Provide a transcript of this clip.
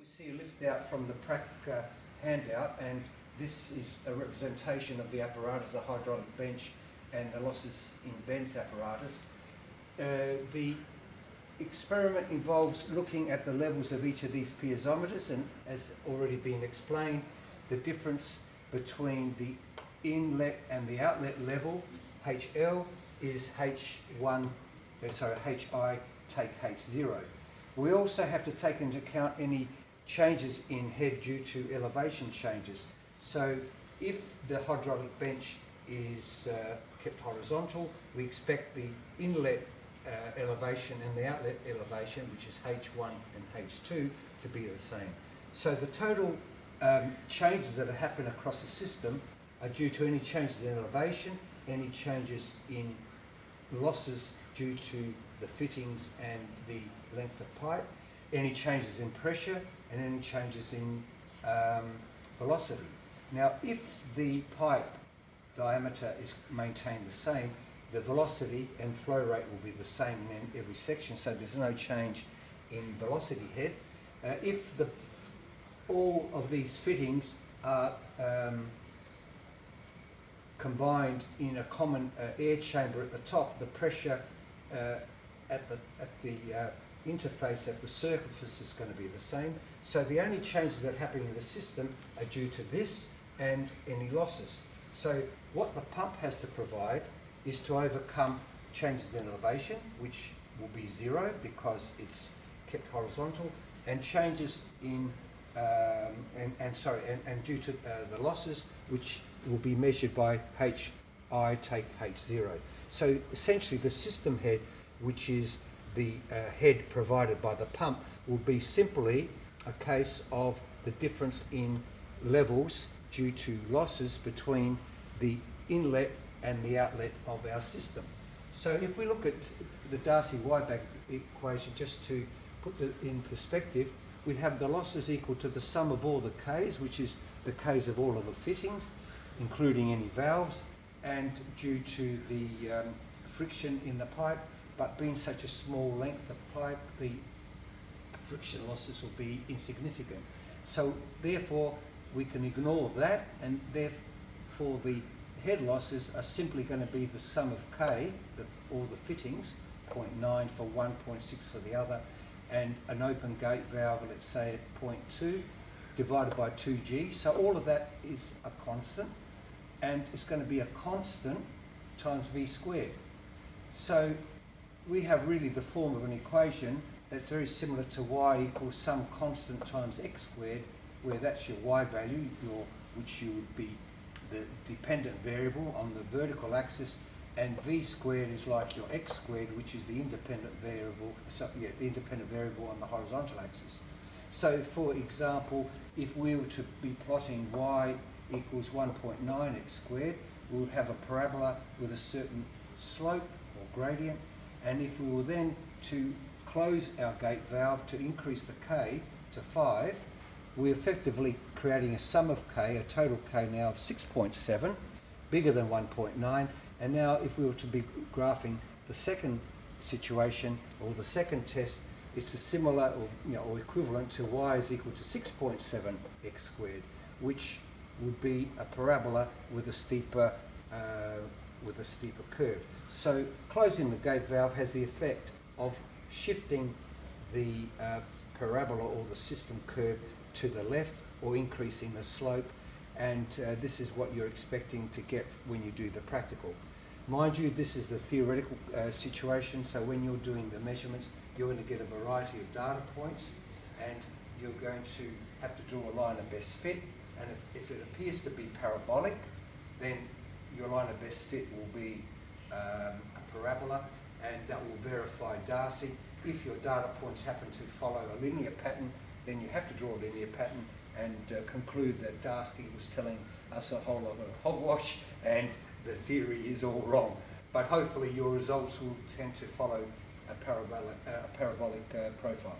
We see a lift out from the PRAC handout, and this is a representation of the apparatus, the hydraulic bench and the losses in Ben's apparatus. The experiment involves looking at the levels of each of these piezometers, and as already been explained, the difference between the inlet and the outlet level, HL, is HI take H0. We also have to take into account any changes in head due to elevation changes. So if the hydraulic bench is kept horizontal, we expect the inlet elevation and the outlet elevation, which is H1 and H2, to be the same. So the total changes that happen across the system are due to any changes in elevation, any changes in losses due to the fittings and the length of pipe, any changes in pressure, and any changes in velocity. Now, if the pipe diameter is maintained the same, the velocity and flow rate will be the same in every section, so there's no change in velocity head. If all of these fittings are combined in a common air chamber at the top, the pressure at the interface at the surface is going to be the same. So the only changes that happen in the system are due to this and any losses. So what the pump has to provide is to overcome changes in elevation, which will be zero because it's kept horizontal, and changes in and due to the losses, which will be measured by HI take H0. So essentially the system head, which is the head provided by the pump, will be simply a case of the difference in levels due to losses between the inlet and the outlet of our system. So if we look at the Darcy-Weisbach equation, just to put it in perspective, we have the losses equal to the sum of all the Ks, which is the Ks of all of the fittings, including any valves, and due to the friction in the pipe, but being such a small length of pipe, the friction losses will be insignificant. So therefore, we can ignore that, and therefore the head losses are simply going to be the sum of K, all the fittings, 0.9 for one, 0.6 for the other, and an open gate valve, let's say at 0.2, divided by 2G. So all of that is a constant, and it's going to be a constant times V squared. So we have really the form of an equation that's very similar to y equals some constant times x squared, where that's your y value, which you would be the dependent variable on the vertical axis, and v squared is like your x squared, which is the independent variable, the independent variable on the horizontal axis. So for example, if we were to be plotting y equals 1.9 x squared, we would have a parabola with a certain slope or gradient, and if we were then to close our gate valve to increase the k to 5, we're effectively creating a sum of k, a total k now of 6.7, bigger than 1.9, and now if we were to be graphing the second situation or the second test, it's a similar or equivalent to y is equal to 6.7 x squared, which would be a parabola with a steeper curve. So closing the gate valve has the effect of shifting the parabola or the system curve to the left or increasing the slope, and this is what you're expecting to get when you do the practical. Mind you, this is the theoretical situation, so when you're doing the measurements, you're going to get a variety of data points, and you're going to have to draw a line of best fit, and if it appears to be parabolic, then your line of best fit will be a parabola, and that will verify Darcy. If your data points happen to follow a linear pattern, then you have to draw a linear pattern and conclude that Darcy was telling us a whole lot of hogwash and the theory is all wrong. But hopefully your results will tend to follow a parabolic profile.